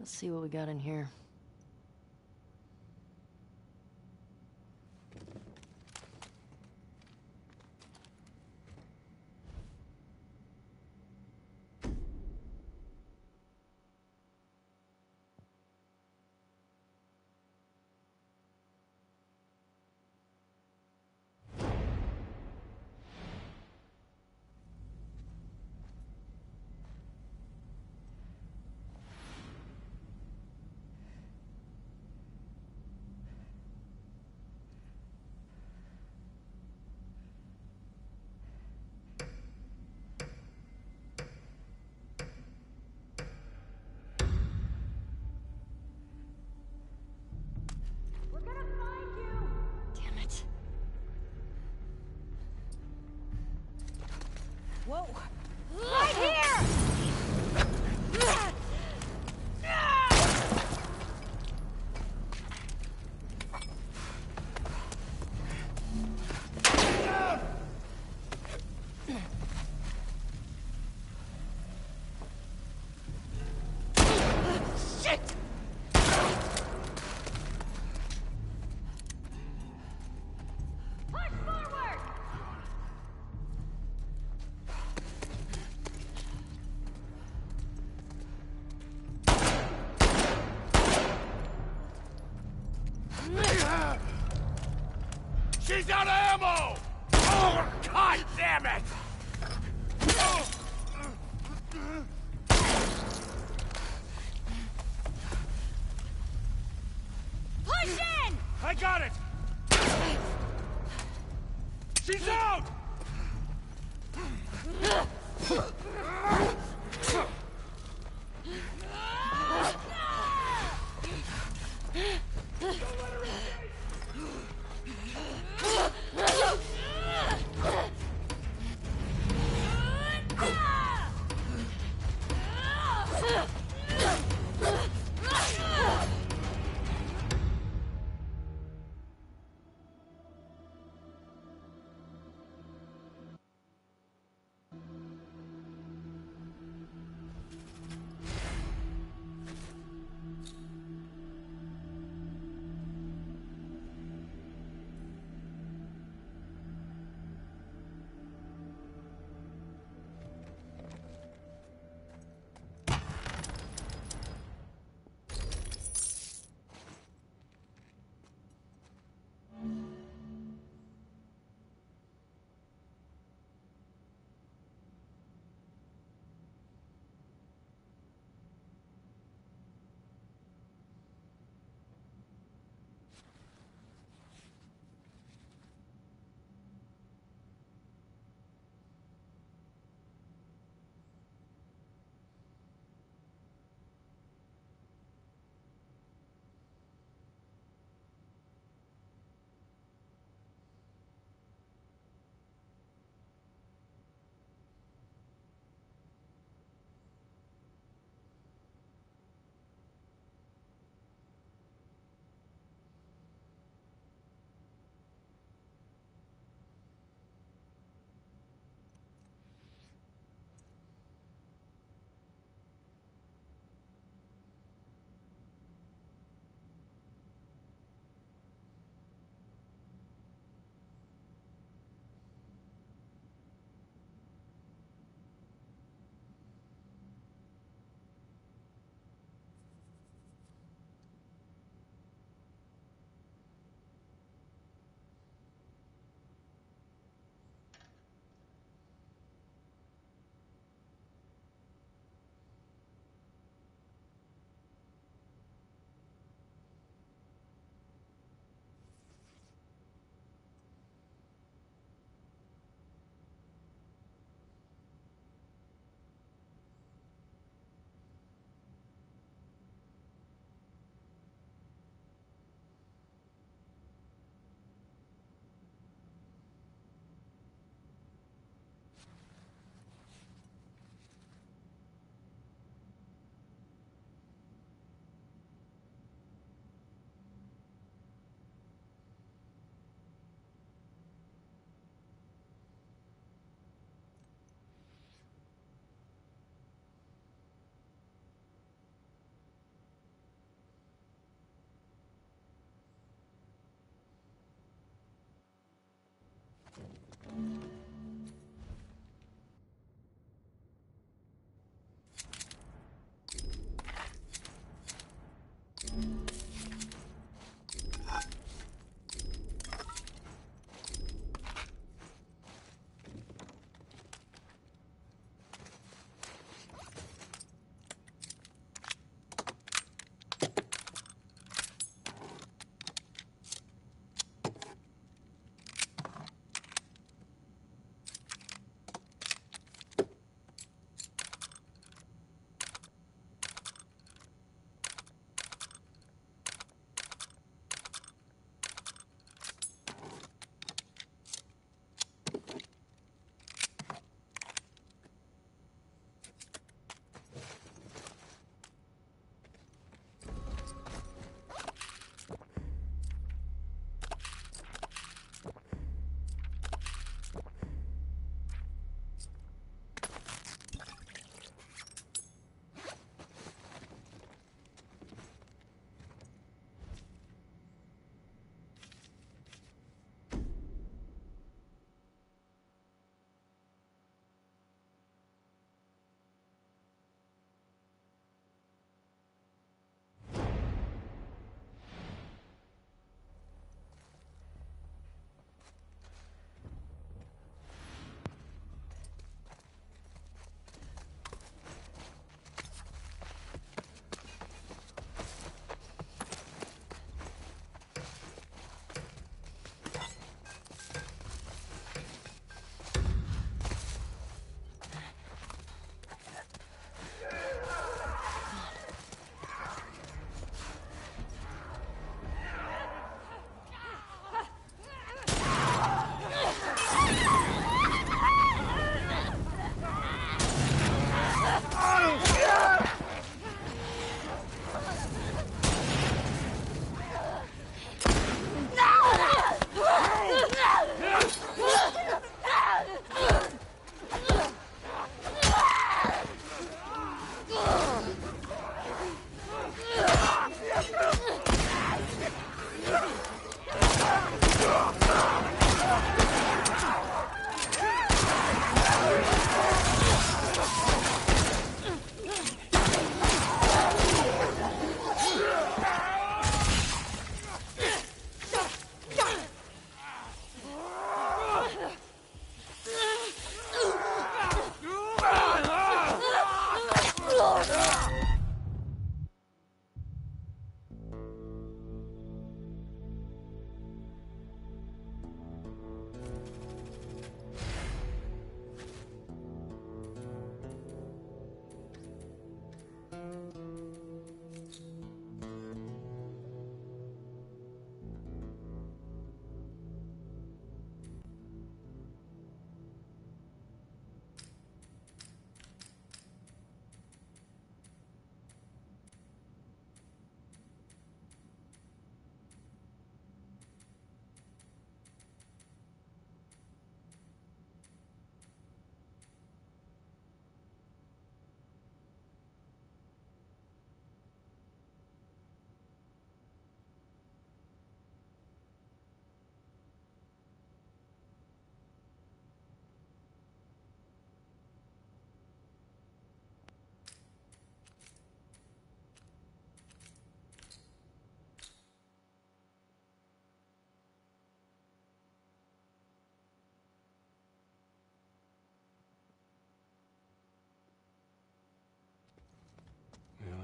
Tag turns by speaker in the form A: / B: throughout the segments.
A: Let's see what we got in here.
B: Whoa! Right here! Shit! Push forward!
C: She's out of ammo! Oh, God damn it!
B: Push in!
C: I got it! She's out!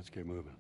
C: Let's get moving.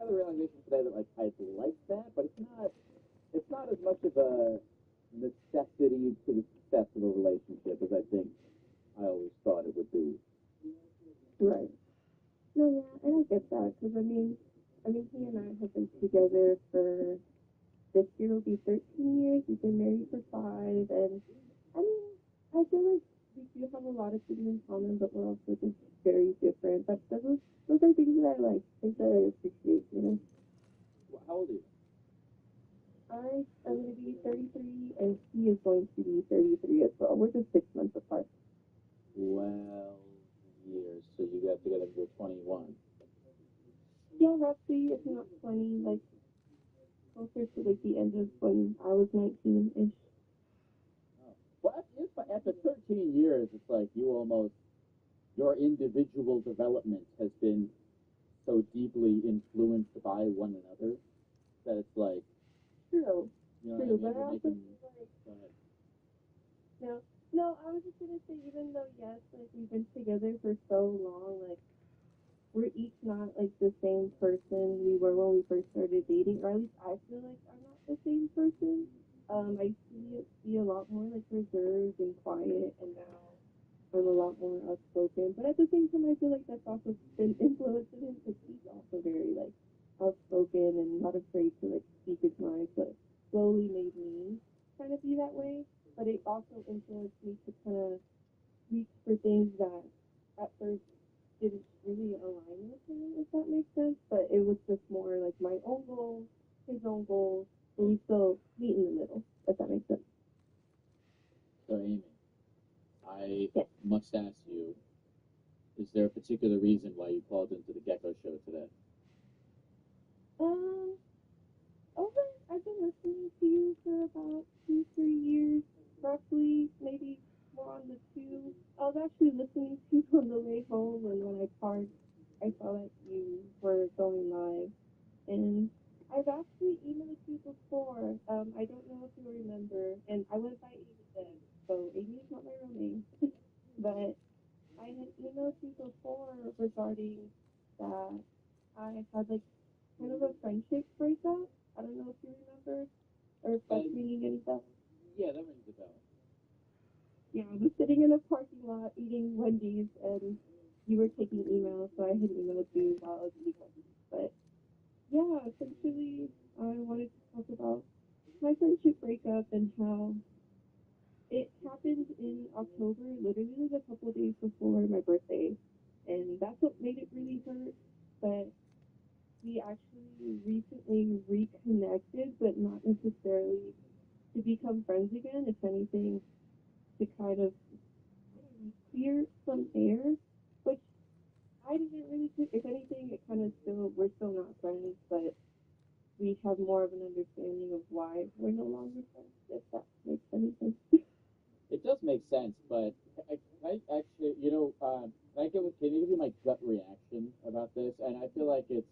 A: have the realization today that like I like that, but it's not as much of a necessity to the success of a relationship as I think I always thought it would be.
D: Right. No, yeah, I don't get that because he and I have been together for this year will be 13 years. We've been married for 5, and I mean, I feel like we do have a lot of things in common, but we're also just very different. But those are things that I like, things that I appreciate, you know.
A: Well, how old are you?
D: I am going to be 33, and he is going to be 33 as well. We're just 6 months apart.
A: 12 years. So you got together when you were 21.
D: Yeah, roughly, if not 20, like closer to like the end of when I was 19-ish.
A: Oh. Well, after 13 years, it's like your individual development has been so deeply influenced by one another that it's like,
D: True.
A: you know
D: True,
A: what I mean?
D: but I also
A: Making,
D: feel like,
A: go ahead.
D: no, I was just gonna say, even though yes, like we've been together for so long, like we're each not like the same person we were when we first started dating, or at least I feel like I'm not the same person. I see a lot more like reserved and quiet, and now I'm a lot more outspoken. But at the same time, I feel like that's also been influencing him because he's also very like outspoken and not afraid to like speak his mind. But slowly made me kind of be that way. But it also influenced me to kind of reach for things that at first didn't really align with him, if that makes sense. But it was just more like my own goals, his own goals, but we still meet in the middle, if that makes sense.
A: So, Amy, I
D: Yes.
A: must ask you, is there a particular reason why you called into the Gecko Show today?
D: I've been listening to you for about 2-3 years, roughly, maybe more on the 2. I was actually listening to you on the way home, and when I parked, I saw that you were going live. And I've actually emailed you before. I don't know if you remember, and I went by Amy then, so Amy is not my real name. But I had emailed you before regarding that I had like kind of a friendship breakup. I don't know if you remember or if that's ringing any bells.
A: Yeah, that rings a bell.
D: Yeah, I was sitting in a parking lot eating Wendy's, and you were taking emails, so I had emailed you while I was eating Wendy's. But yeah, essentially, I wanted to talk about my friendship breakup and how it happened in October, literally like a couple of days before my birthday, and that's what made it really hurt. But we actually recently reconnected, but not necessarily to become friends again. If anything, to kind of clear some air, which I didn't really do. If anything, it kind of we're still not friends, but we have more of an understanding of why we're no longer friends, if that makes any sense.
A: It does make sense, but I actually, can you give you my gut reaction about this? And I feel like it's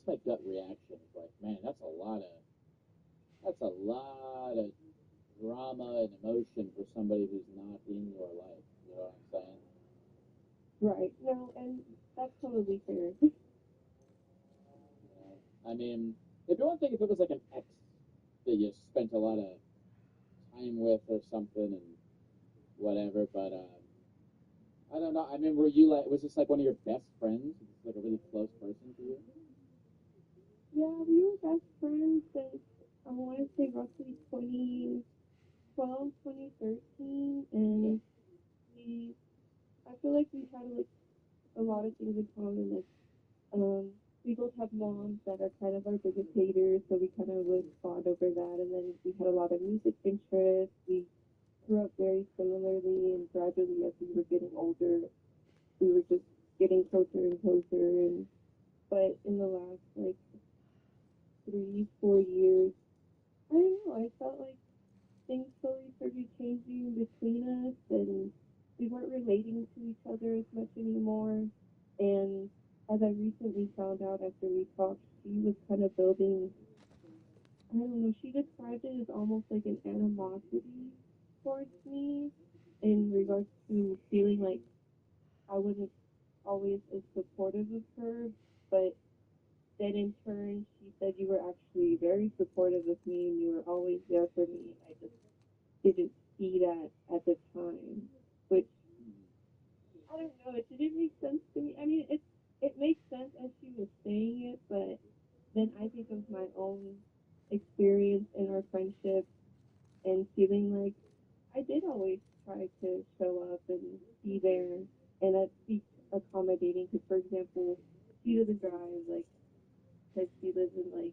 A: my gut reaction. It's like, man, that's a lot of drama and emotion for somebody who's not in your life. You know what I'm saying?
D: Right. No, and that's totally fair.
A: I mean, if you want to think if it was like an ex that you spent a lot of time with or something and whatever, but I don't know. I mean, was this like one of your best friends? Was this like a really close person to you?
D: Yeah, we were best friends since I want to say roughly 2012, 2013, and I feel like we had like a lot of things in common. Like, we both have moms that are kind of our biggest haters, so we kind of would bond over that. And then we had a lot of music interests. We grew up very similarly, and gradually, as we were getting older, we were just getting closer and closer. But in the last like 3-4 years, I don't know. I felt like things slowly started changing between us, and we weren't relating to each other as much anymore. And as I recently found out after we talked, she was kind of building, I don't know, she described it as almost like an animosity towards me in regards to feeling like I wasn't always as supportive of her but then in turn, she said you were actually very supportive of me and you were always there for me. I just didn't see that at the time, which I don't know. It didn't make sense to me. I mean, it makes sense as she was saying it, but then I think of my own experience in our friendship and feeling like I did always try to show up and be there and be accommodating. Because, for example, she doesn't drive, like, because she lives in, like,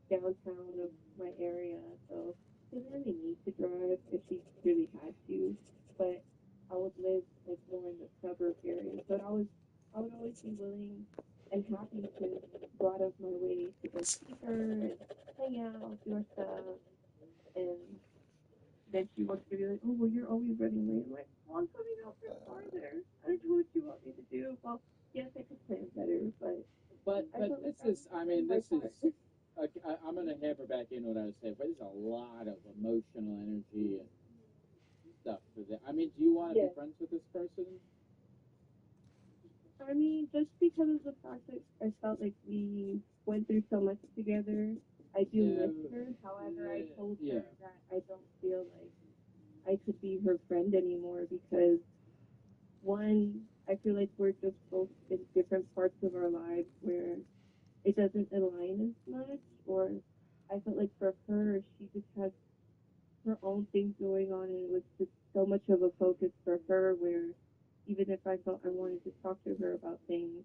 D: downtown of my area, so she doesn't really need to drive if she really had to. But I would live, like, more in the suburb area, so I would always be willing and happy to go out of my way to go see her and hang out, do our stuff, and then she wants to be like, oh, well, you're always running late. I'm like, well, I'm coming out from farther. I don't know what you want me to do. Well, yes, I could plan better, but
A: But
D: I felt
A: this
D: like
A: is, I mean,
D: my
A: this
D: part.
A: is. I'm going to hammer back in what I was saying, but there's a lot of emotional energy and stuff for that. I mean, do you want to be
D: Yes.
A: friends with this person?
D: I mean, just because of the fact that I felt like we went through so much together, I do
A: Yeah,
D: miss her. However, I told
A: yeah.
D: her that I don't feel like I could be her friend anymore because, one, I feel like we're just both in different parts of our lives where it doesn't align as much, or I felt like for her, she just has her own things going on, and it was just so much of a focus for her where even if I felt I wanted to talk to her about things,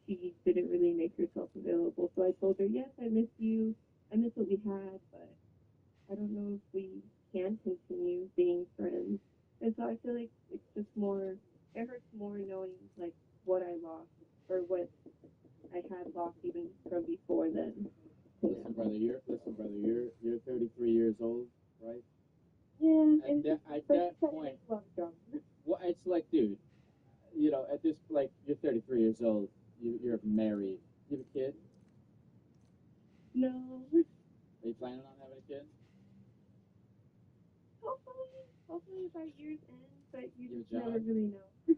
D: she didn't really make herself available. So I told her, yes, I miss you. I miss what we had, but I don't know if we can continue being friends. And so I feel like it's just more, it hurts more knowing like what I lost or what I had lost even from before then.
A: Listen, brother, you're 33 years old, right?
D: Yeah,
A: At
D: and
A: that,
D: it's
A: at
D: just
A: that point,
D: love drama.
A: well, it's like, dude, you know, at this, like, you're 33 years old, you're married, you have a kid.
D: No,
A: Are you planning on having a kid?
D: hopefully by year's end, but you
A: You have
D: just
A: a job?
D: never really know.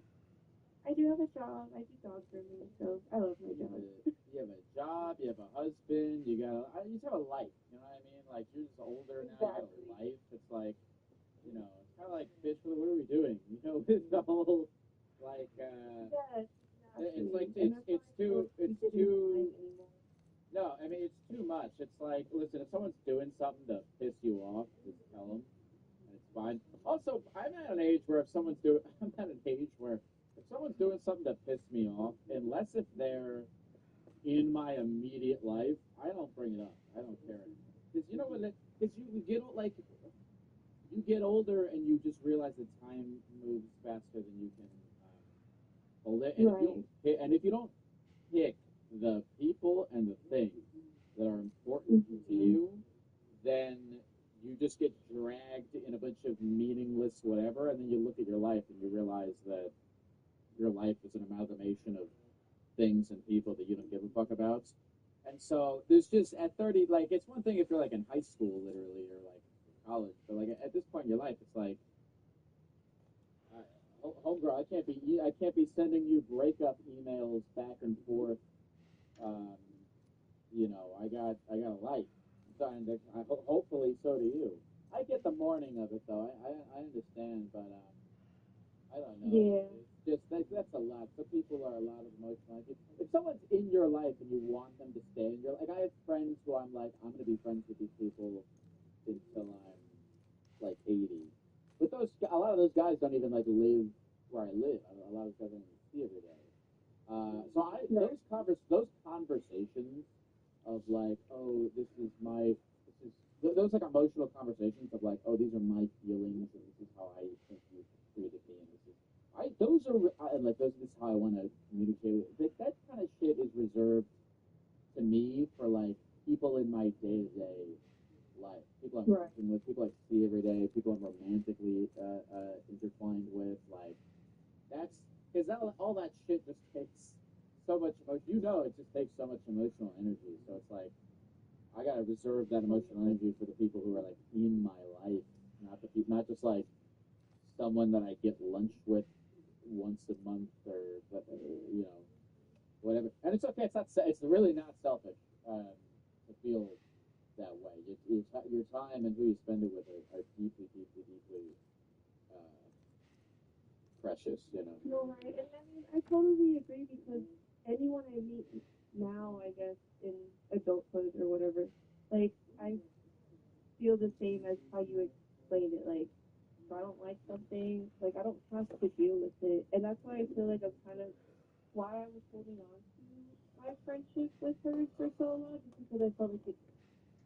D: I do have a job. I do dog grooming, so I love my job.
A: You have a job, you have a husband, you just have a life, you know what I mean? Like, you're just older now, you got a life. It's like, you know, it's kind of like, bitch, what are we doing? You know, with the whole, like,
D: Yes,
A: it's like,
D: exactly. And that's why I feel like we didn't align anymore.
A: no, I mean, it's too much. It's like, listen, if someone's doing something to piss you off, just tell them, and it's fine. Also, I'm at an age where I'm at an age where if someone's doing something to piss me off, unless if they're in my immediate life, I don't bring it up. I don't care. Because you know what? Because you get like you get older and you just realize that time moves faster than you can hold it. And if you don't pick the people and the things that are important to you, then you just get dragged in a bunch of meaningless whatever, and then you look at your life and you realize that your life is an amalgamation of things and people that you don't give a fuck about. And so there's just at 30, like it's one thing if you're like in high school, literally, or like college, but like at this point in your life, it's like, homegirl, I can't be sending you breakup emails back and forth. Um, you know, I got a life, and hopefully so do you. I get the morning of it though. I understand, but I don't know.
D: Yeah.
A: It's just that's a lot. Some people are a lot of emotional. If someone's in your life and you want them to stay in your, like I have friends who I'm like, I'm gonna be friends with these people until I'm like 80. But a lot of those guys don't even like live where I live. A lot of those guys don't even see every day. Those conversations of like, oh, those like emotional conversations of like, oh, these are my feelings and this is how I think you treated me and this is this is how I want to communicate. That kind of shit is reserved to me for like people in my day to day life. People I'm working with, people I see every day, people I'm romantically intertwined with. Like that's because all that shit just takes so much emotion. You know, it just takes so much emotional energy. So it's like I gotta reserve that emotional energy for the people who are like in my life, not just like someone that I get lunch with once a month or you know whatever. And it's okay. It's really not selfish to feel that way. Your time and who you spend it with are deeply, deeply, deeply uh, precious.
D: No, right. And I mean, I totally agree because anyone I meet now, I guess, in adulthood or whatever, like, I feel the same as how you explained it. Like, if I don't like something, like, I don't have to deal with it. And that's why I feel like I'm kind of, why I was holding on to my friendship with her for so long, just because I felt like it's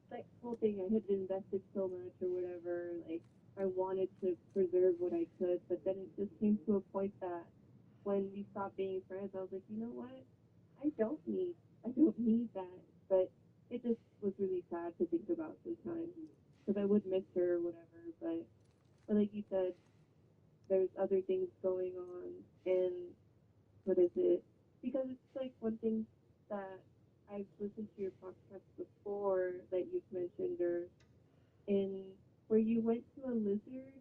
D: like whole thing I had invested so much or whatever, like I wanted to preserve what I could, but then it just came to a point that when we stopped being friends, I was like, you know what? I don't need that. But it just was really sad to think about sometimes because I would miss her or whatever. But like you said, there's other things going on, and what is it? Because it's like one thing that I've listened to your podcast before that you've mentioned, or in where you went to a lizard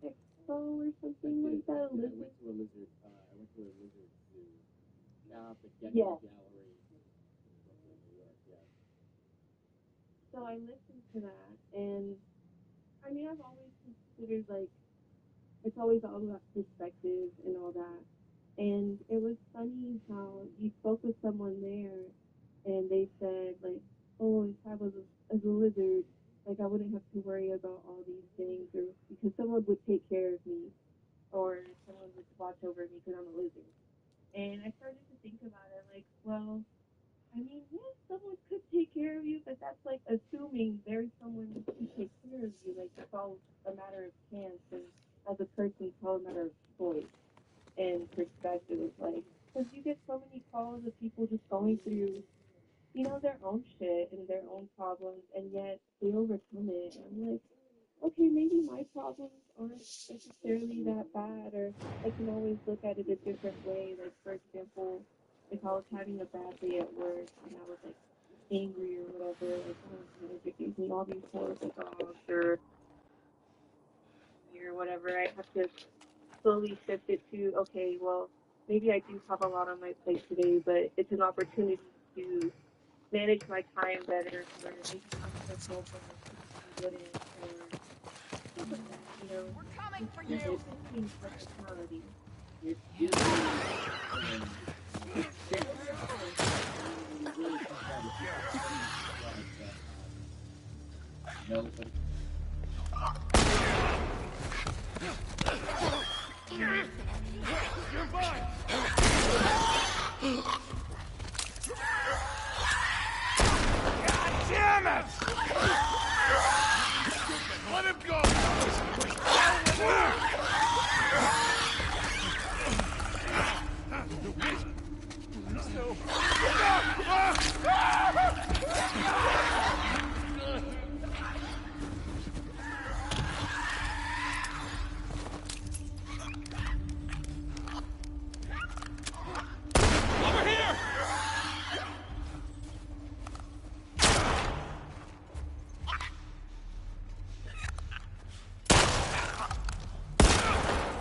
D: expo or something like that.
A: I went to a lizard. I went to a lizard zoo down at the Getty
D: Yeah.
A: Gallery in Brooklyn, New York. Yeah.
D: So I listened to that, and I mean, I've always considered like it's always all about perspective and all that. And it was funny how you spoke with someone there, and they said like, "Oh, if I was as a lizard, like I wouldn't have to worry about all these things, or because someone would take care of me, or someone would watch over me because I'm a lizard." And I started to think about it, like, well, I mean, yes, someone could take care of you, but that's like assuming there's someone to take care of you. Like it's all a matter of chance, and as a person, it's all a matter of choice and perspective, like, because you get so many calls of people just going through, their own shit and their own problems, and yet they overcome it. And I'm like, okay, maybe my problems aren't necessarily that bad, or I can always look at it a different way. Like, for example, if I was having a bad day at work and I was like angry or whatever, like, oh, manager gives me all these horrible dogs or whatever, I have to slowly shift it to, okay, well, maybe I do have a lot on my plate today, but it's an opportunity to manage my time better, or maybe I'm going to focus on wouldn't, or stuff like that,
B: We're coming for
D: Just
B: you.
D: shifting personality.
A: Nobody.
C: You're fine! God damn it! Let him go! Over here!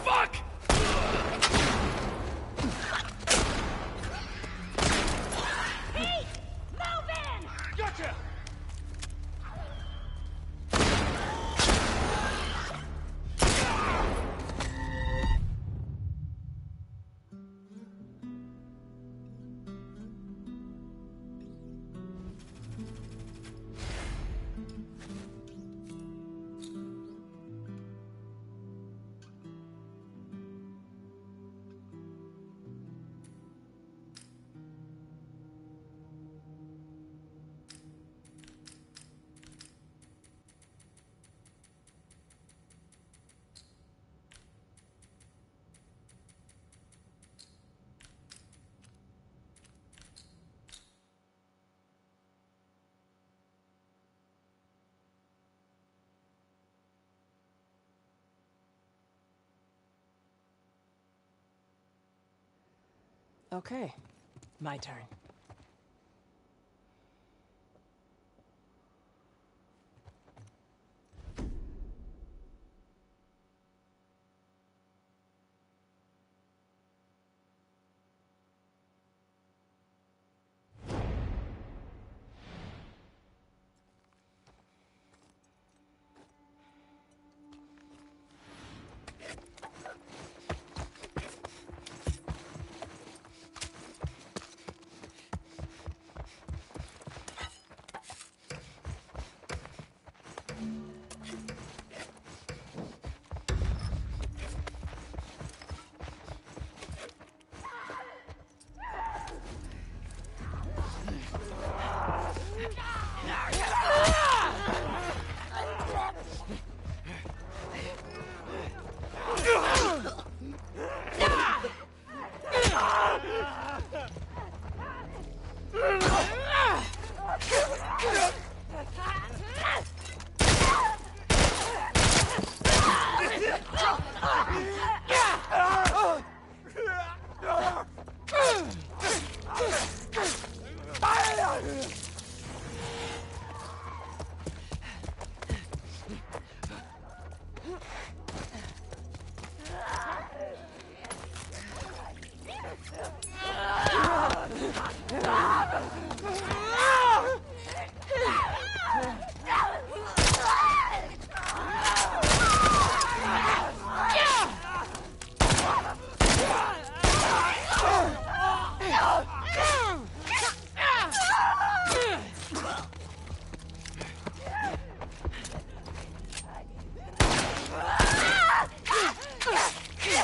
C: Fuck!
B: Pete! Move in!
C: Gotcha!
E: Okay, my turn.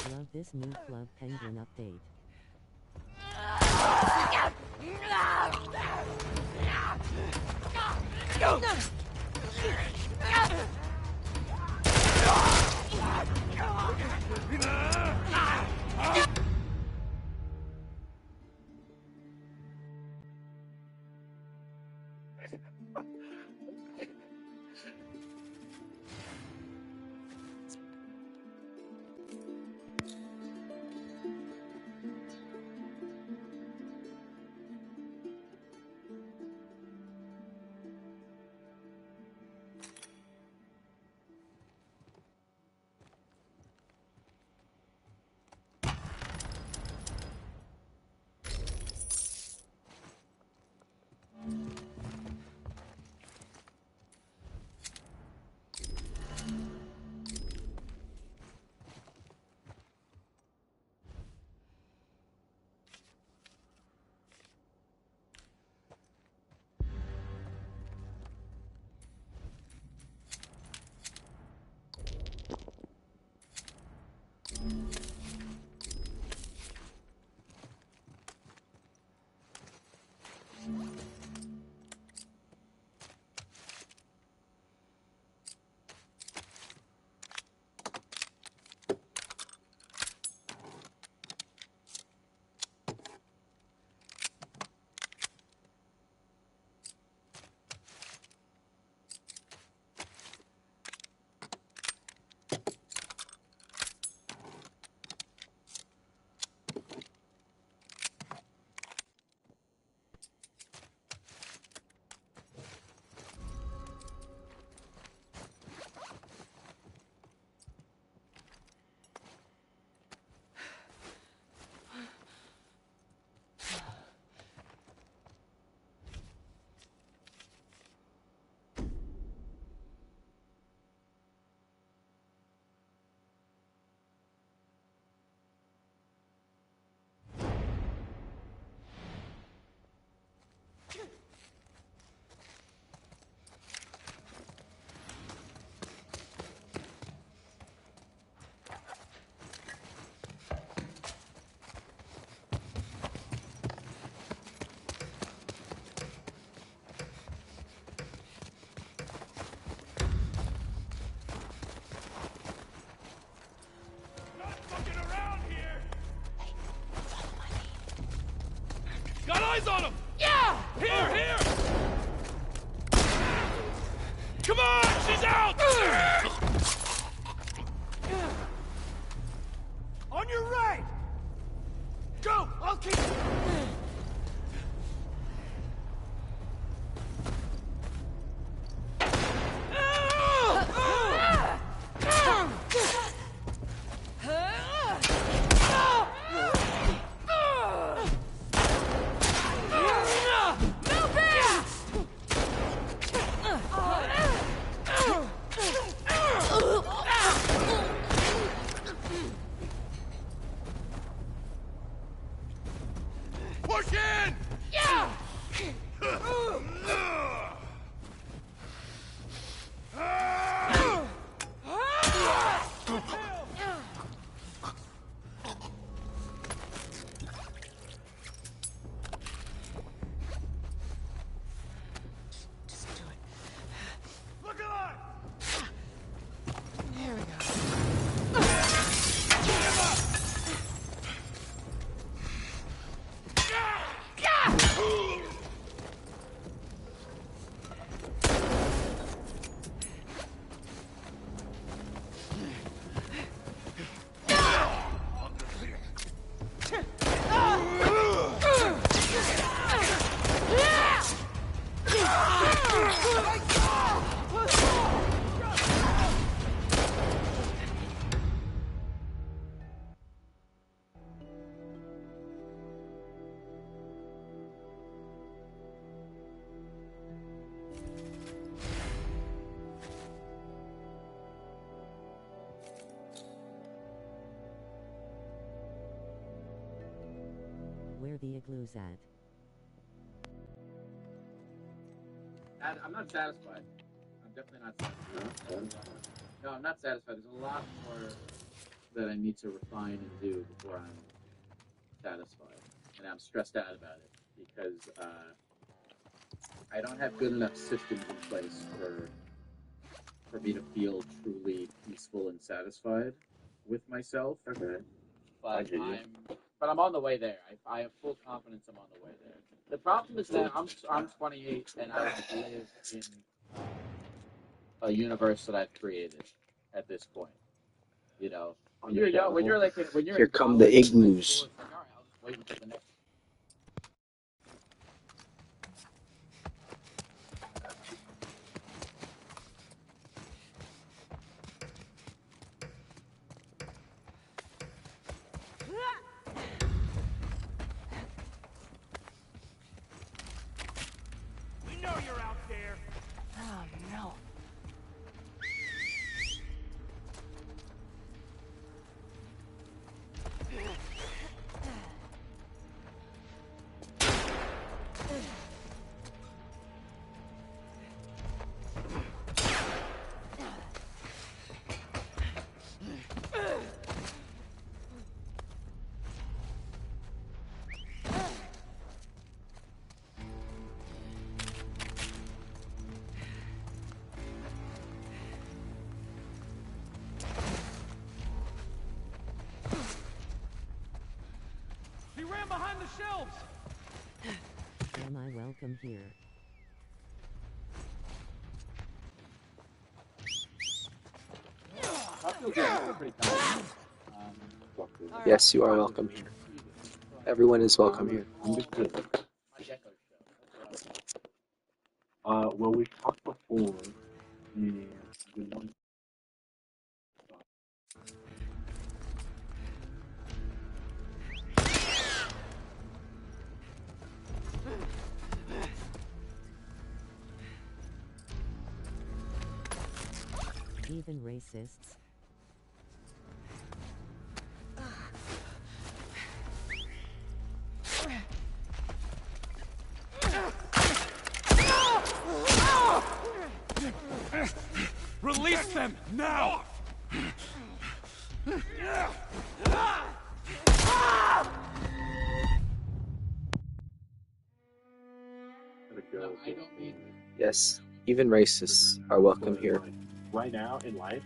F: Love this new Club Penguin update.
C: Not fucking around here! Got eyes on him! Yeah! Here! Come on! She's out! On your right! Go! I'll keep... Push in! Yeah!
E: Just do it.
C: Look alive!
E: There we go.
F: Where the igloo's at.
A: I'm not satisfied. I'm definitely not satisfied. No, I'm not satisfied. There's a lot more that I need to refine and do before I'm satisfied, and I'm stressed out about it because I don't have good enough systems in place for me to feel truly peaceful and satisfied with myself.
G: Okay.
A: But I'm on the way there. I have full confidence I'm on the way there. The problem is that I'm 28 and I live in a universe that I've created at this point. You know, when you're young, when you're
G: Here
A: in
G: come the
A: college,
G: igloos.
A: it's like, all right, I'll just wait until the next.
C: We know you're out there.
B: Oh no.
C: He ran behind the shelves.
F: Am I welcome here?
A: I feel good. I feel pretty confident.
G: Yes, you are welcome here. Everyone is welcome here.
A: My Gecko show.
H: Well, we talked before, and the one.
F: Even racists.
C: Release them now.
A: No, I don't mean.
G: Yes, even racists are welcome here.
H: Right now in life,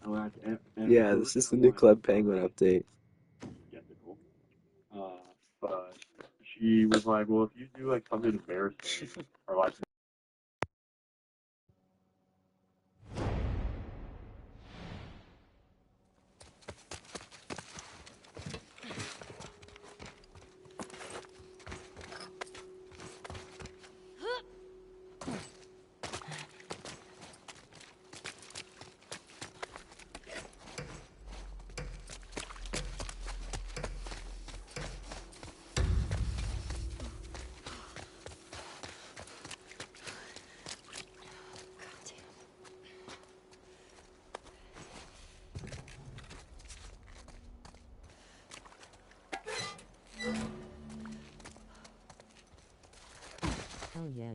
B: Right.
G: Yeah, this is the new Club Penguin update.
H: skeptical. But she was like, "Well, if you do like something embarrassing or like."
F: Hell yeah.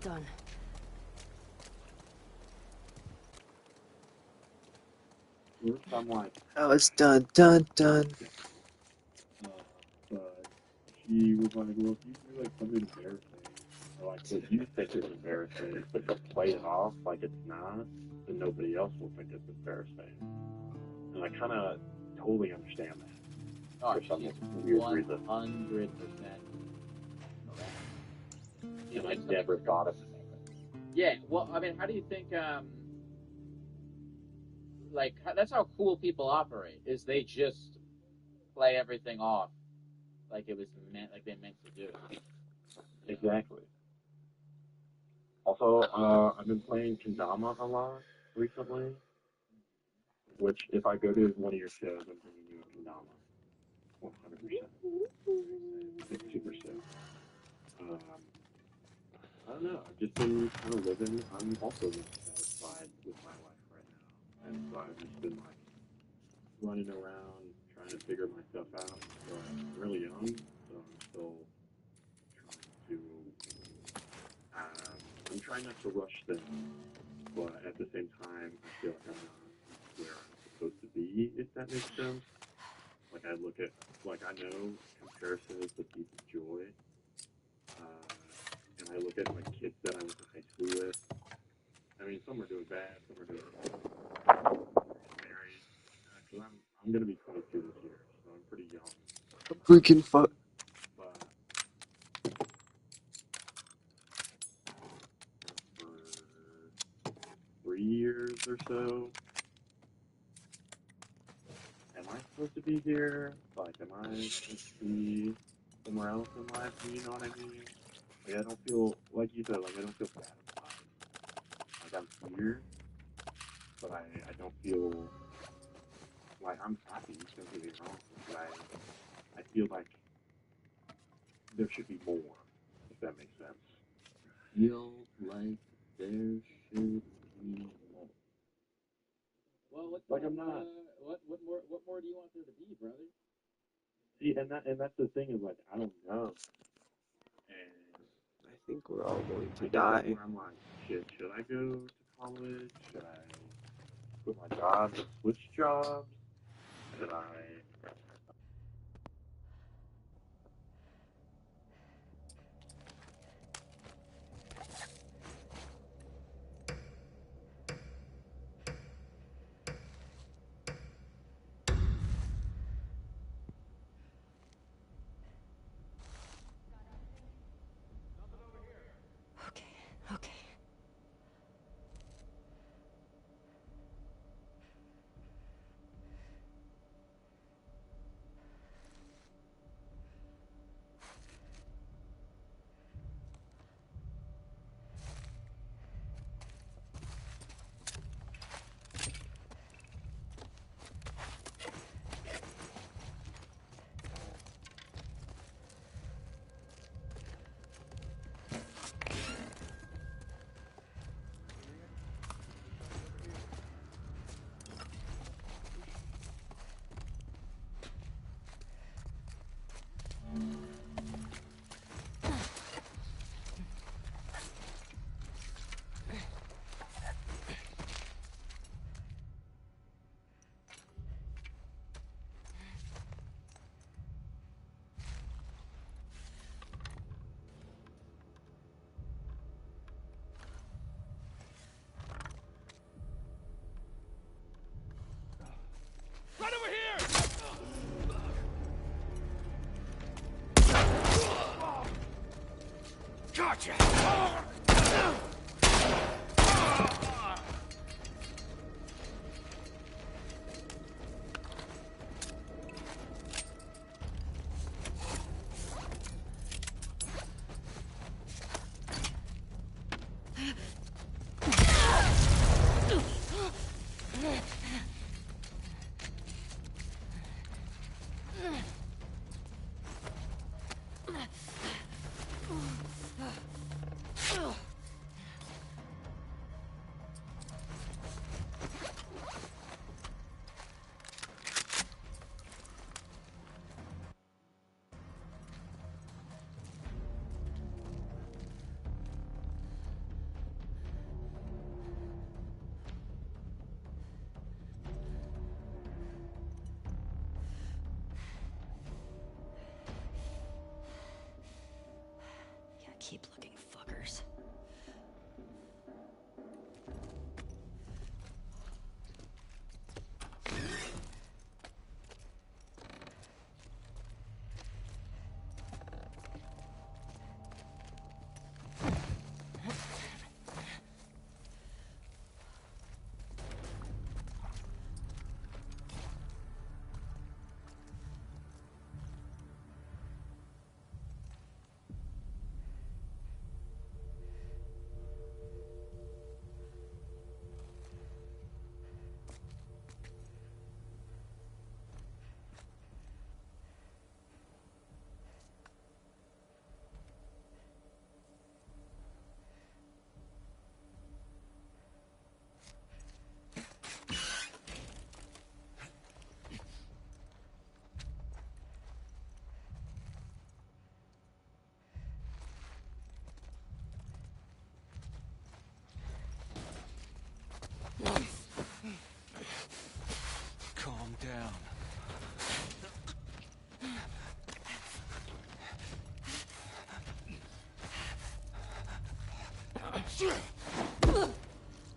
B: Done.
H: First, I'm like,
G: Oh, it's done, done, done.
H: but she was like, well, if you do like something embarrassing, or like what you think is embarrassing, but you play it off like it's not, then nobody else will think it's embarrassing. And I kind of totally understand that.
A: Oh,
H: For some
A: she's
H: weird reason.
A: 100% correct.
H: And I never thought of it.
A: Yeah, well, I mean, how do you think, like, that's how cool people operate, is they just play everything off like it was meant, like they meant to do.
H: Exactly. Also, I've been playing Kendama a lot recently, which if I go to one of your shows, I'm bringing you a Kendama. 100%. It's super sick. I don't know. I've just been kind of living. I'm also not satisfied with my life right now. And so I've just been like running around trying to figure myself out. But I'm really young, so I'm still trying to. I'm trying not to rush things, but at the same time, I feel like I'm not where I'm supposed to be, if that makes sense. Like I look at, like I know comparison is the thief of joy, and I look at like kids that I went to high school with. I mean, some are doing bad, some are doing married. Because I'm gonna be 22 this year, so I'm pretty young.
G: Freaking fuck.
H: But for 3 years or so, am I supposed to be here? Like, am I supposed to be somewhere else in life? You know what I mean? Like, I don't feel, like you said, like, I don't feel satisfied. Like, I'm here, but I don't feel like I'm happy, don't get me wrong. But I feel like there should be more, if that makes sense.
A: Feel like there should be more. Well,
H: Like, I'm not.
A: What more do you want there to be, brother?
H: See, and that's the thing is, like, I don't know. And
G: I think we're all going
H: I
G: to
H: get that
G: die.
H: where I'm like, should I go to college? Should I quit my job and switch jobs? Should I?
B: Okay, okay.
C: Right over here! Gotcha!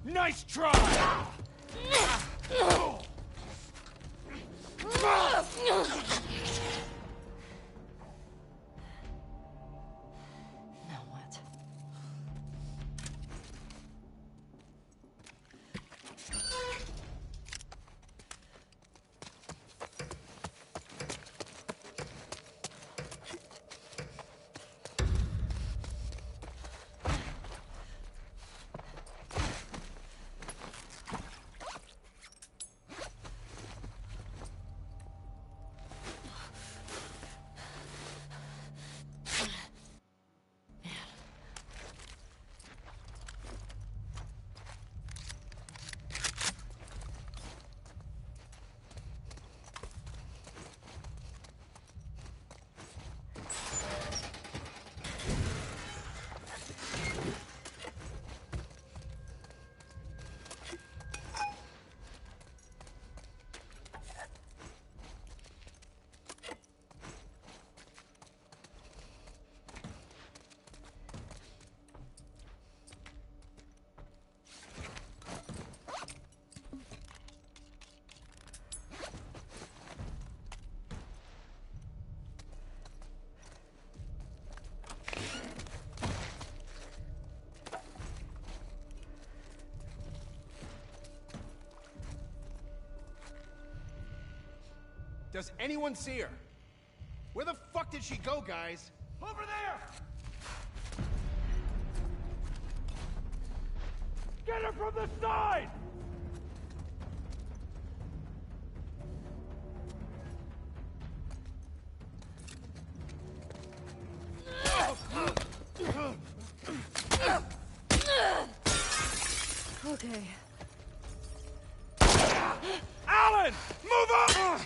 C: Nice try!
B: Now what?
C: Does anyone see her? Where the fuck did she go, guys? Over there! Get her from the side!
B: Okay.
C: Alan! Move up!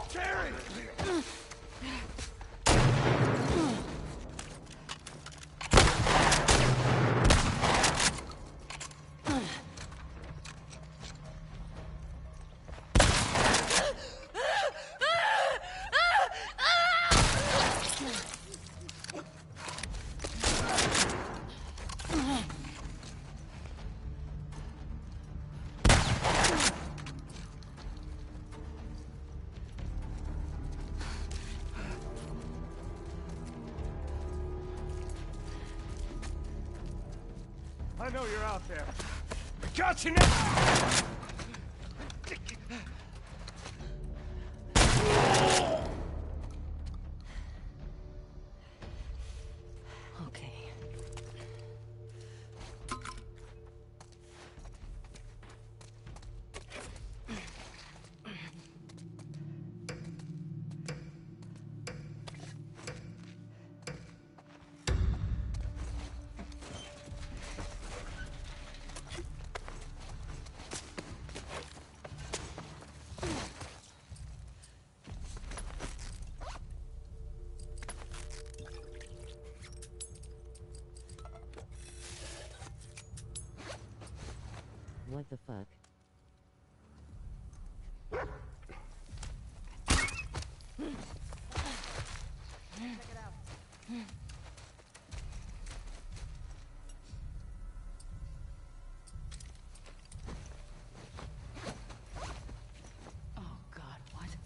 C: Terry! I know you're out there. Got you now!
B: Okay.
F: What the fuck?
B: Oh God, what?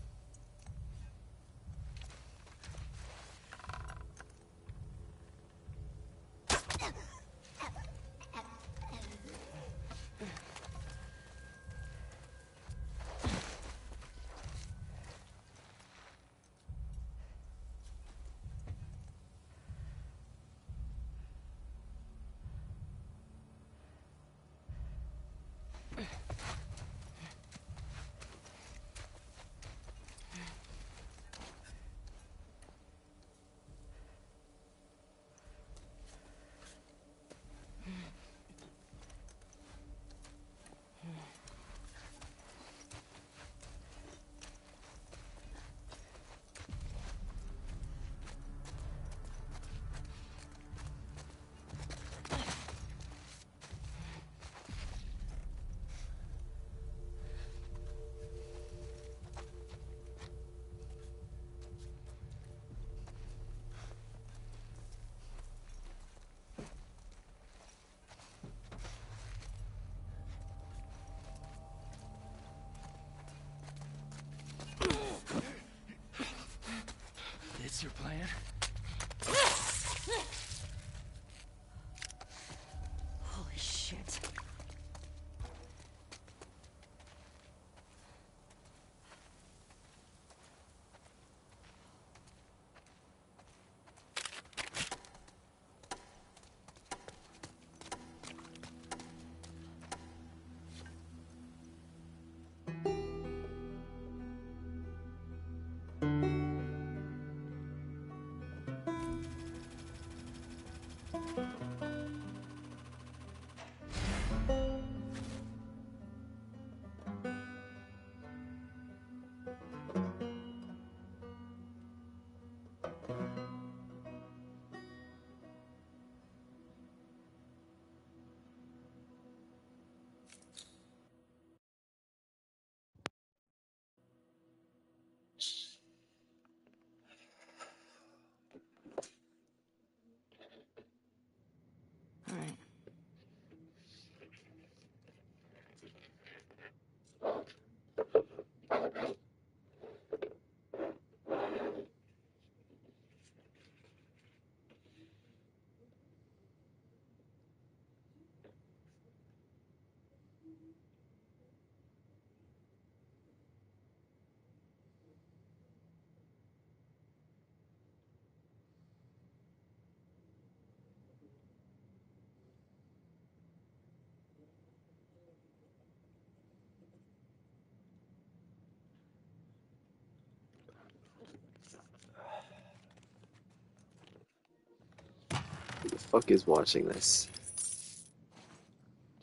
G: fuck is watching this?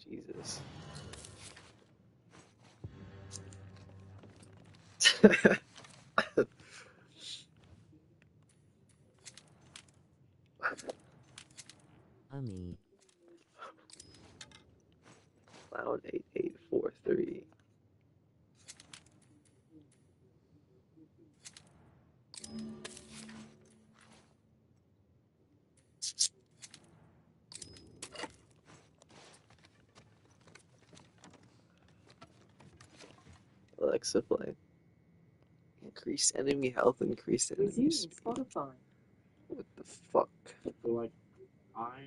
G: Jesus.
F: Me.
G: Cloud 8843. Alexa, play. Increase enemy health, increase enemy speed.
F: Spotify.
G: What the fuck?
H: So like, I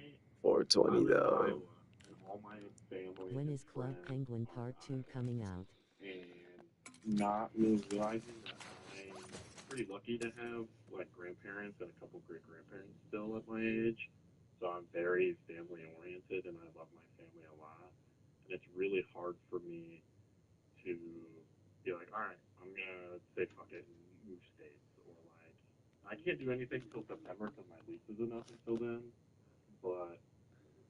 G: 420
H: live in
G: though.
H: Iowa, and all my family
F: When
H: and
F: is Club
H: friends
F: Penguin
H: are
F: Part 2
H: in
F: coming out?
H: and not really realizing that I'm pretty lucky to have like grandparents and a couple great grandparents still at my age. So I'm very family oriented and I love my family a lot. And it's really hard for me to be like, all right, I'm gonna say fuck it and move states, or like I can't do anything till September because my lease isn't up until then. But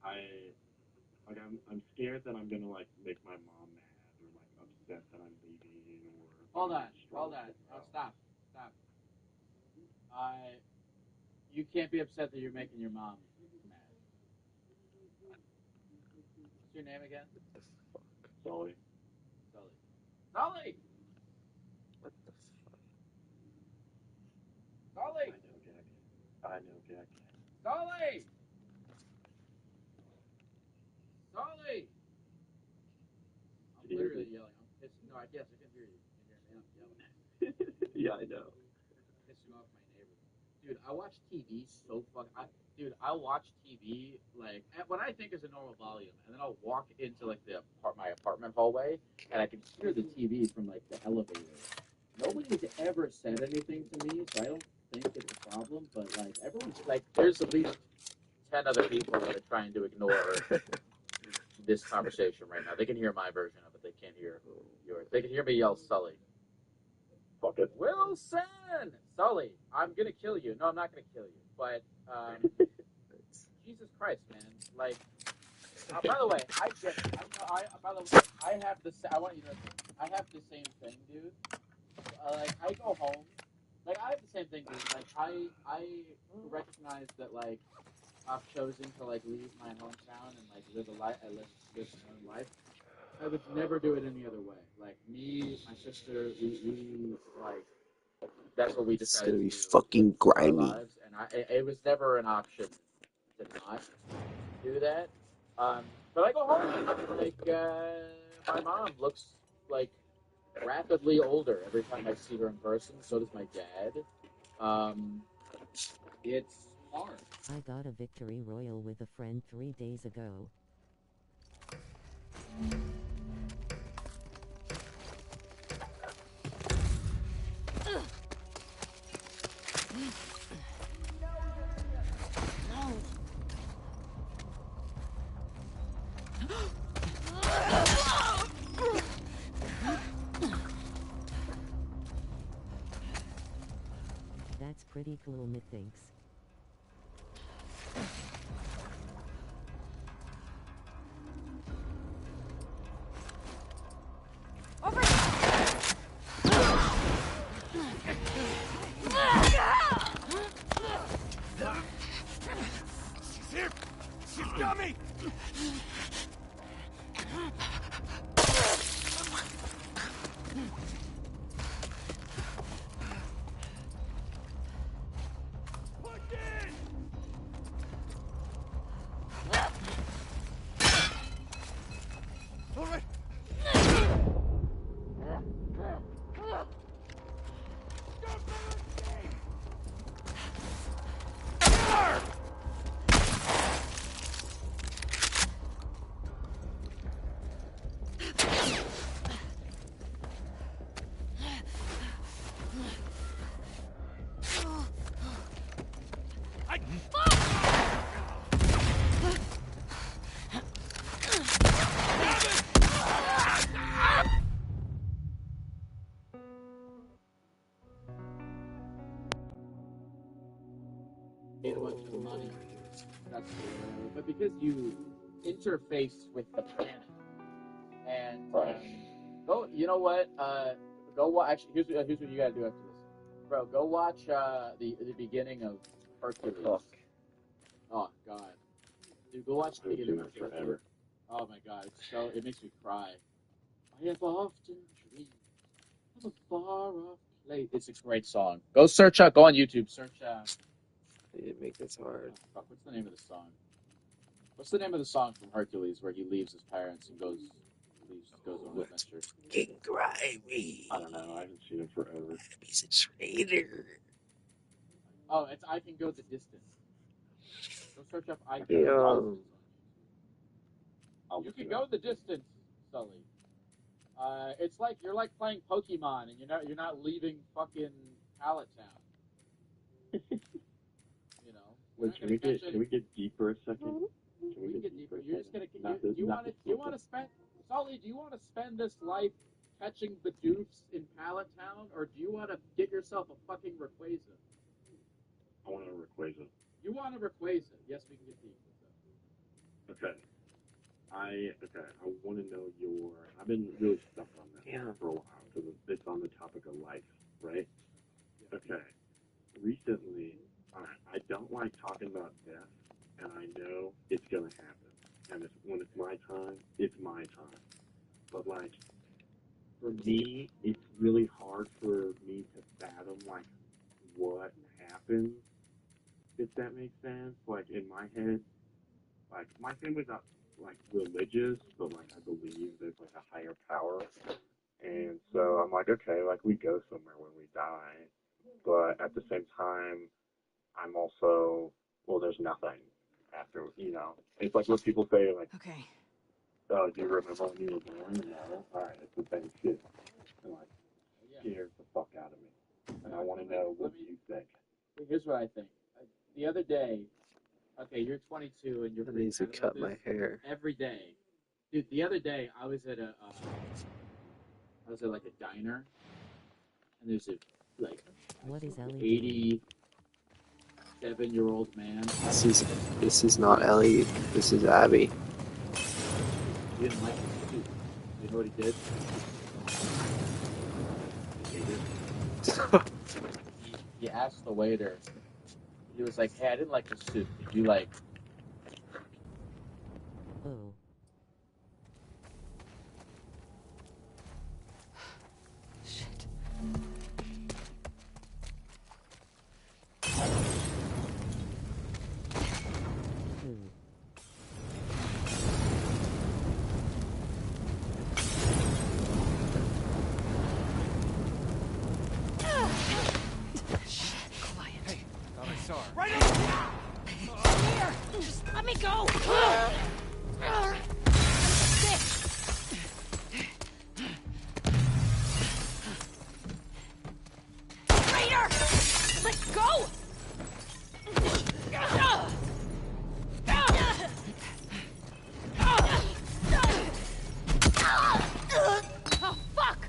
H: I'm scared that I'm gonna like make my mom mad or like upset that I'm leaving or
A: Hold on.
H: strong.
A: Oh, stop. You can't be upset that you're making your mom mad. What's your name again?
H: Sully.
A: Sully!
G: What the fuck?
A: Sully!
H: I know, Jack.
A: Sully! Sully! I'm literally yelling. I'm pissing. No, I guess I can hear you. You can hear me. I'm yelling.
H: Yeah, I know.
A: Pissing off my neighbors. Dude, I watch TV so I watch TV like at what I think is a normal volume, and then I'll walk into like my apartment hallway, and I can hear the TV from like the elevator. Nobody's ever said anything to me, so I don't think it's a problem. But like everyone's like, there's at least 10 other people that are trying to ignore this conversation right now. They can hear my version of it. They can't hear yours. They can hear me yell Sully.
H: Fuck it.
A: Wilson! Sully, I'm gonna kill you. No, I'm not gonna kill you. But, Jesus Christ, man. Like, by the way, I get it. By the way, I want you to know, I have the same thing, dude. Like, I go home. Like, I have the same thing, dude. Like, I recognize that, like, I've chosen to, like, leave my hometown and, like, live my own life. I would never do it any other way. Like, me, my sister, we like, that's what we
G: It's
A: decided
G: gonna
A: to
G: be
A: do
G: fucking
A: with our
G: grimy.
A: lives, and it was never an option to not do that. But I go home and like my mom looks like rapidly older every time I see her in person. So does my dad. It's hard.
F: I got a victory royal with a friend 3 days ago. That's pretty cool, methinks.
C: She's here! She's got me! All right.
A: Need a bunch of money. That's true. But because you interface with the planet, and go, you know what? Go watch. Actually, here's what you gotta do after this, bro. Go watch the beginning of Hercules.
G: Fuck.
A: Oh God, dude, go watch the
H: I've
A: beginning
H: seen
A: of
H: it
A: Hercules.
H: forever.
A: Oh my God, it makes me cry. I have often dreamed of a far off place. It's a great song. Go on YouTube. Search.
G: They didn't make this hard.
A: Oh, fuck, what's the name of the song? What's the name of the song from Hercules where he leaves his parents and goes on an adventure?
G: Fucking grimy.
H: I don't know. I haven't seen it forever.
G: He's a traitor.
A: Oh, it's I Can Go the Distance. Go search up I Can
G: Yeah.
A: Go the Distance.
H: I'll
A: You
H: look
A: can
H: it
A: go
H: up.
A: the distance, Sully. It's like you're like playing Pokemon and you're not leaving fucking Pallet Town. You know. You're
H: Wait,
A: not
H: can
A: gonna
H: we get deeper a second?
A: We can get deeper.
H: a
A: You're just gonna.
H: second? Not
A: Do
H: this-
A: you
H: not
A: want to?
H: this
A: Do you
H: little
A: want to spend? Sully, do you want to spend this life catching the doofs in Pallet Town, or do you want to get yourself a fucking Rayquaza?
H: I want to Rayquaza.
A: You want a Rayquaza? Yes, we can get deep.
H: Okay. I want to know your. I've been really stuck on that for a while because it's on the topic of life, right? Okay. Recently, I don't like talking about death, and I know it's gonna happen. And when it's my time, it's my time. But like, for me, it's really hard for me to fathom like what happens. If that makes sense. Like in my head, like my family's not like religious, but like I believe there's like a higher power. And so I'm like, okay, like we go somewhere when we die. But at the same time, I'm also, well, there's nothing after, It's like what people say, like,
B: Okay.
H: oh, do you remember when you were born? No. All right, it's the same shit. And like, scares the fuck out of me. And I want to know what you think.
A: Here's what I think. The other day, okay, you're 22 and you're
G: I need to cut my hair.
A: every day. Dude, the other day I was at like a diner, and there's a like
F: What is Ellie
A: 87-year-old man.
G: This is not Ellie. This is Abby.
A: He didn't like his suit. You know what he did? He asked the waiter. He was like, "Hey, I didn't like the suit. Did you like?"
F: Oh.
B: Shit.
F: Ooh.
B: Quiet.
C: Hey, thought I saw her.
B: Right over here! Just let me go! Raider! Let go! Oh, fuck!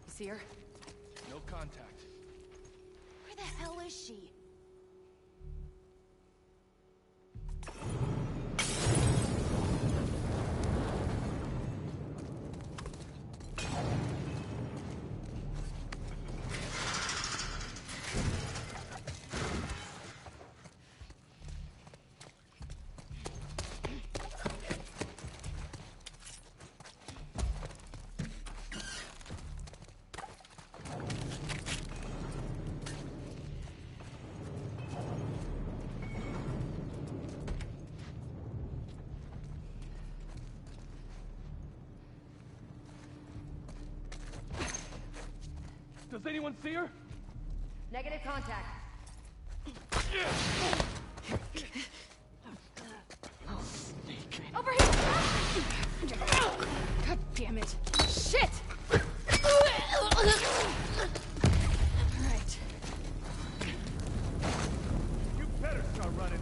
B: You see her?
C: No contact.
B: Where the hell is she?
C: anyone see her?
B: Negative contact. Over here! God damn it. Shit! Alright.
C: You better start running.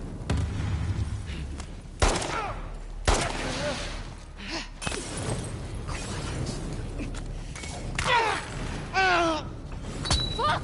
B: Fuck!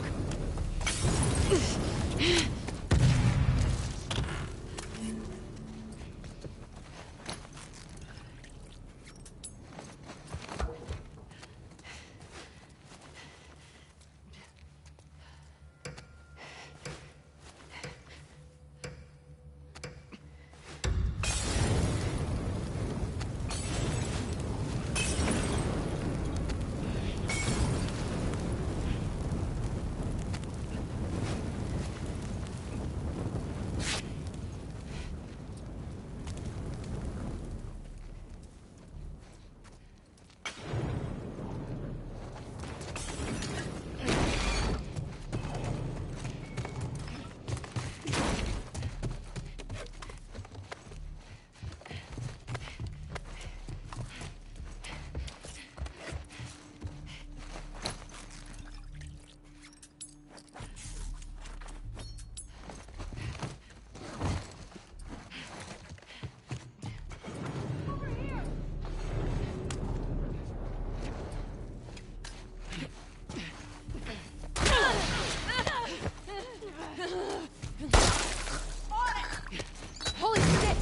B: Holy shit!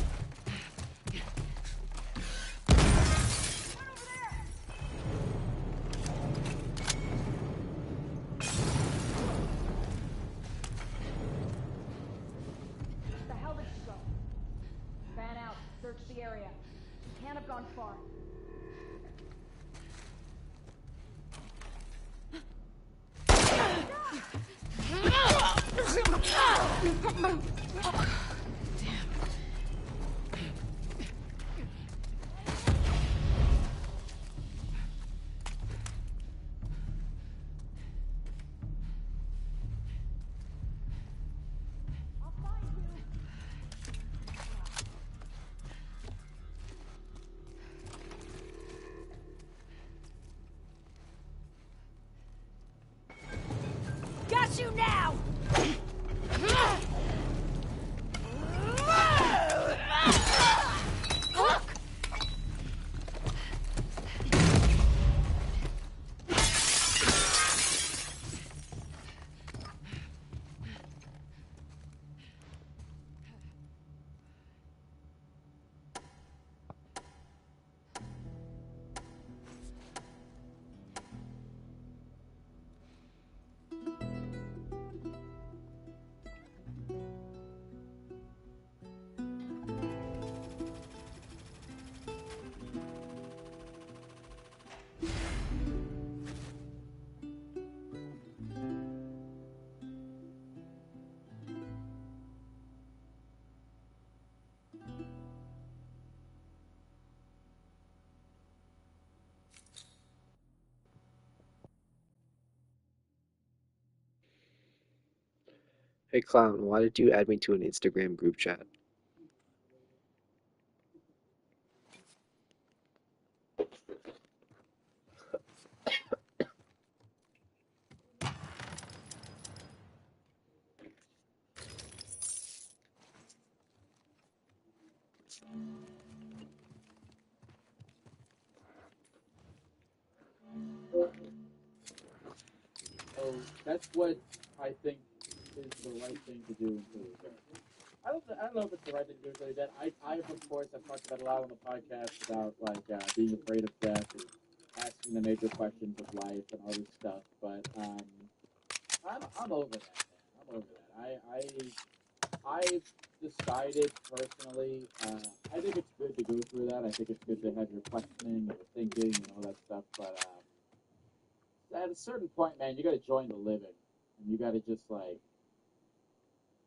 I: The hell did she go? Fan out. Search the area. She can't have gone far.
B: Got you now! Look!
G: Hey clown, why did you add me to an Instagram group chat?
A: So that's what I think is the right thing to do until you're dead. I don't know if it's the right thing to do until you're dead. I've of course I've talked about a lot on the podcast about like being afraid of death and asking the major questions of life and all this stuff. But I'm over that, man. I'm over that. I've decided personally. I think it's good to go through that. I think it's good to have your questioning, your thinking, and all that stuff. But at a certain point, man, you got to join the living, and you got to just like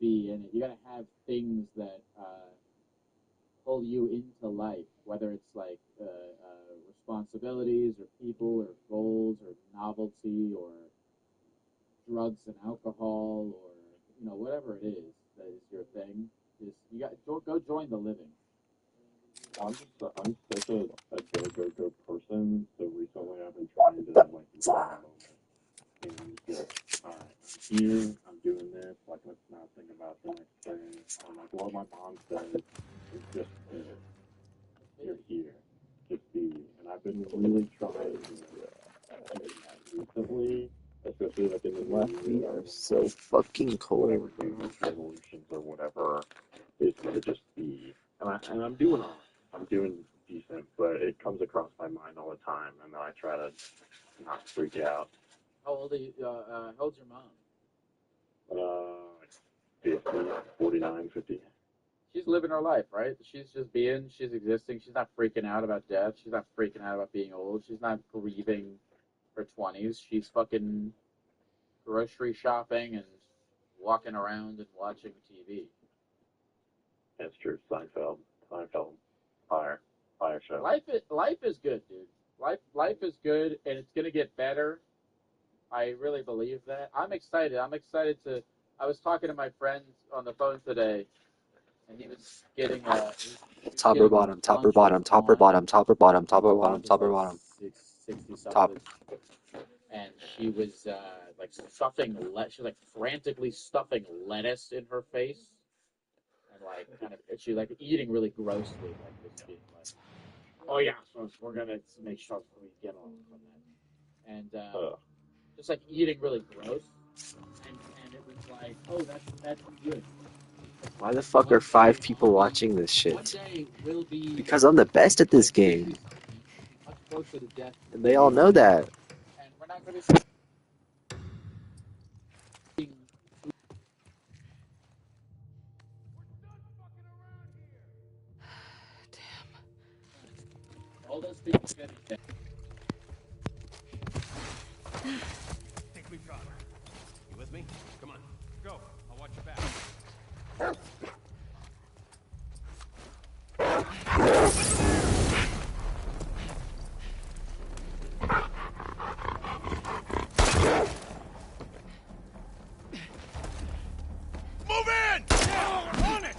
A: be in it. You got to have things that pull you into life, whether it's like responsibilities or people or goals or novelty or drugs and alcohol or whatever it is that is your thing, just you got go join the living.
H: I'm such a go person, so recently I've been trying to like enjoy the moment and just alright, I'm here, I'm doing this, like let's not think about the next thing. Or like what my mom says is just be. You're here. Just be. And I've been really trying to do that recently, especially like in the last
G: We
H: year,
G: are so fucking cold.
H: whatever New Year's resolutions or whatever is to just be. And I'm doing all right. I'm doing decent, but it comes across my mind all the time, and then I try to not freak out.
A: How old are you? How old's your mom?
H: 50, 49, 50.
A: She's living her life, right? She's existing. She's not freaking out about death. She's not freaking out about being old. She's not grieving her 20s. She's fucking grocery shopping and walking around and watching TV.
H: That's true. Seinfeld, fire show.
A: Life is good, dude. Life is good, and it's gonna get better. I really believe that. I'm excited. I was talking to my friend on the phone today, and he was getting
G: Top or bottom, top or bottom, top or bottom, top or bottom, top or bottom, top or bottom.
A: 60
G: Top.
A: something. And she was like stuffing she was like frantically stuffing lettuce in her face, and like kind of she like eating really grossly, like just being like, oh yeah, so we're gonna make sure we get on from that, and just like eating really gross, and it was like, oh, that's good.
G: Why the fuck are 5 people watching this
A: One
G: shit?
A: day we'll be
G: Because I'm the best at this game.
A: much closer to death,
G: And they all know that.
A: and we're not gonna be all those people getting dead.
C: Think we've got her. You with me? Come on, go. I'll watch your back. Move in! On it!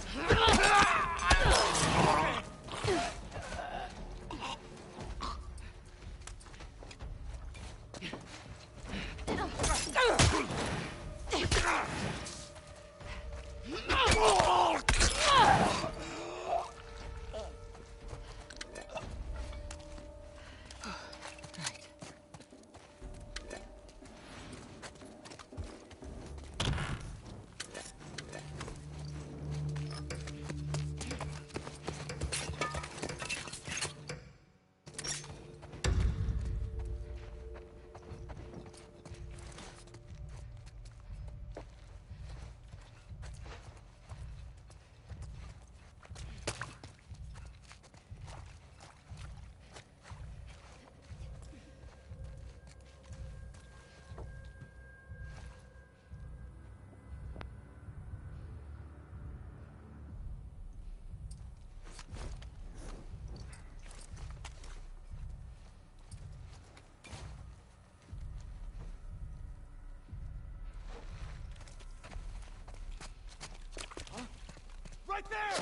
C: Right there!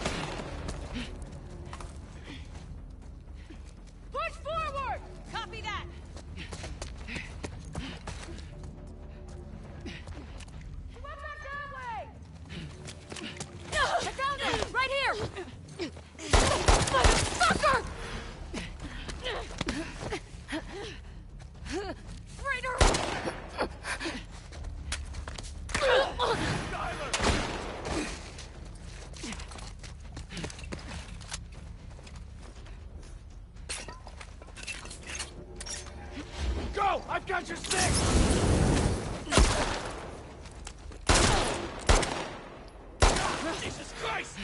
B: Push forward! Copy that! I found it! Right here! Motherfucker! Traitor!
C: Go! I've got your stick! Jesus Christ!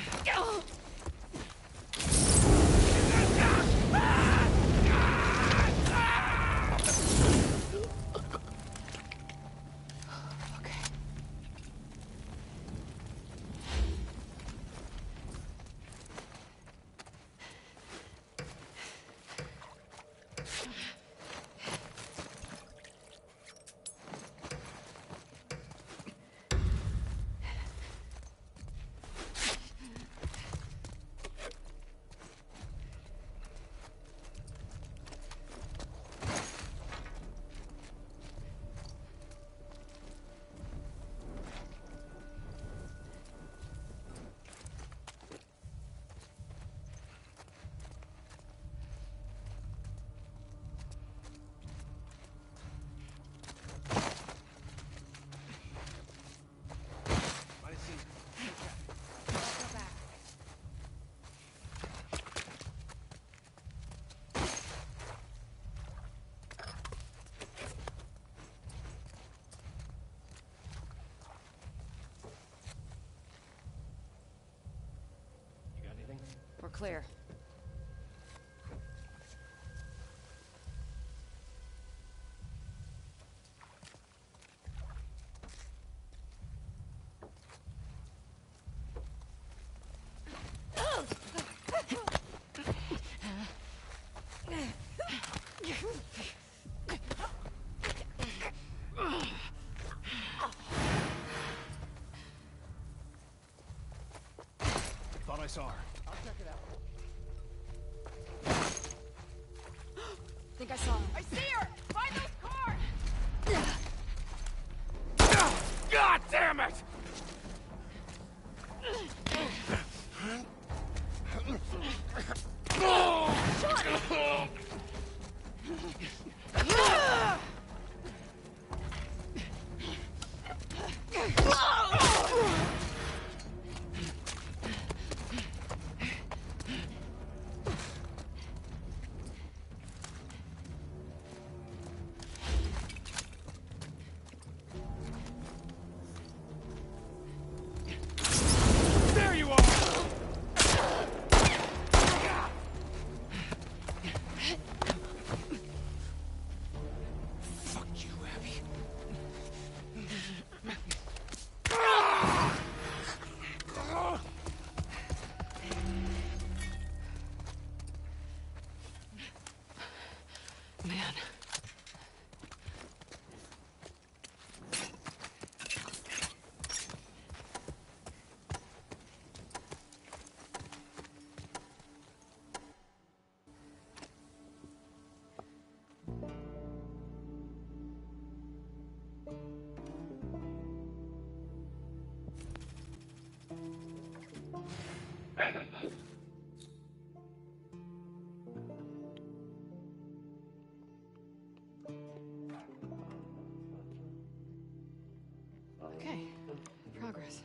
B: clear.
C: Thought I saw her.
B: I'll check it out. Think I saw him.
I: I see her! Find those cars!
C: God damn it! There you are! Fuck you, Abby.
B: Man. Okay. Progress.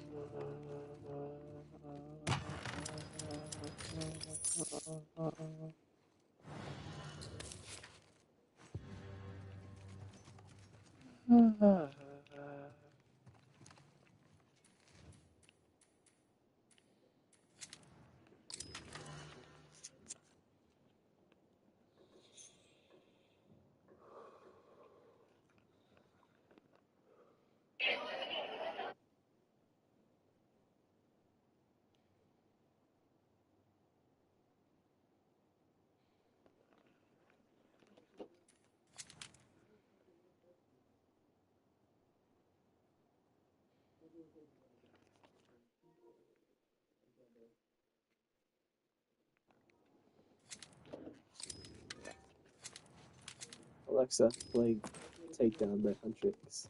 G: Alexa, play Takedown by Huntrix.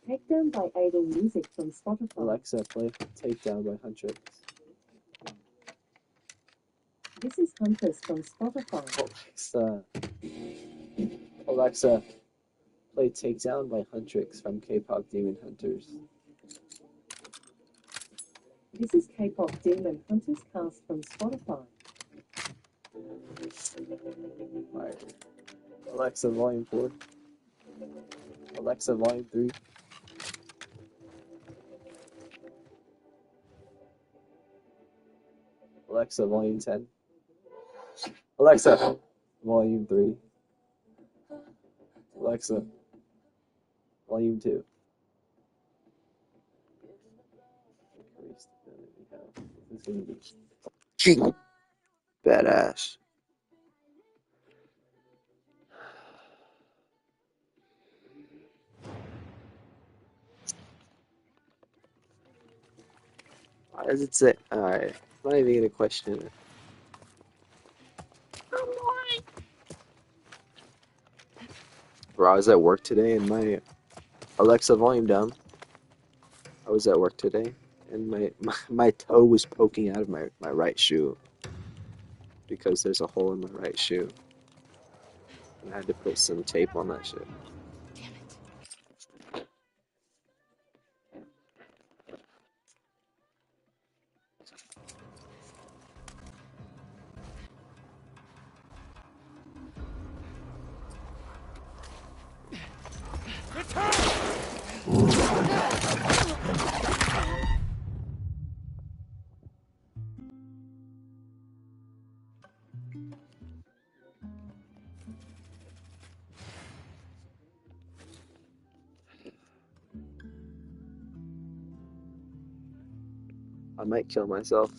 J: Takedown by Idle Music from Spotify.
G: Alexa, play Takedown by Huntrix.
J: This is Hunters from Spotify.
G: Alexa, play Takedown by Huntrix from K-pop Demon Hunters.
J: This is K-pop Demon Hunters cast from Spotify.
G: Alright. Alexa, volume 4. Alexa, volume 3. Alexa, volume 10. Alexa, volume 3. Alexa, volume 2. This is gonna be badass. Why does it say? Alright, I'm not even gonna question it. Bro, I was at work today and my Alexa, volume down. I was at work today and my toe was poking out of my right shoe because there's a hole in my right shoe. And I had to put some tape on that shit.
B: Damn it.
G: I might kill myself.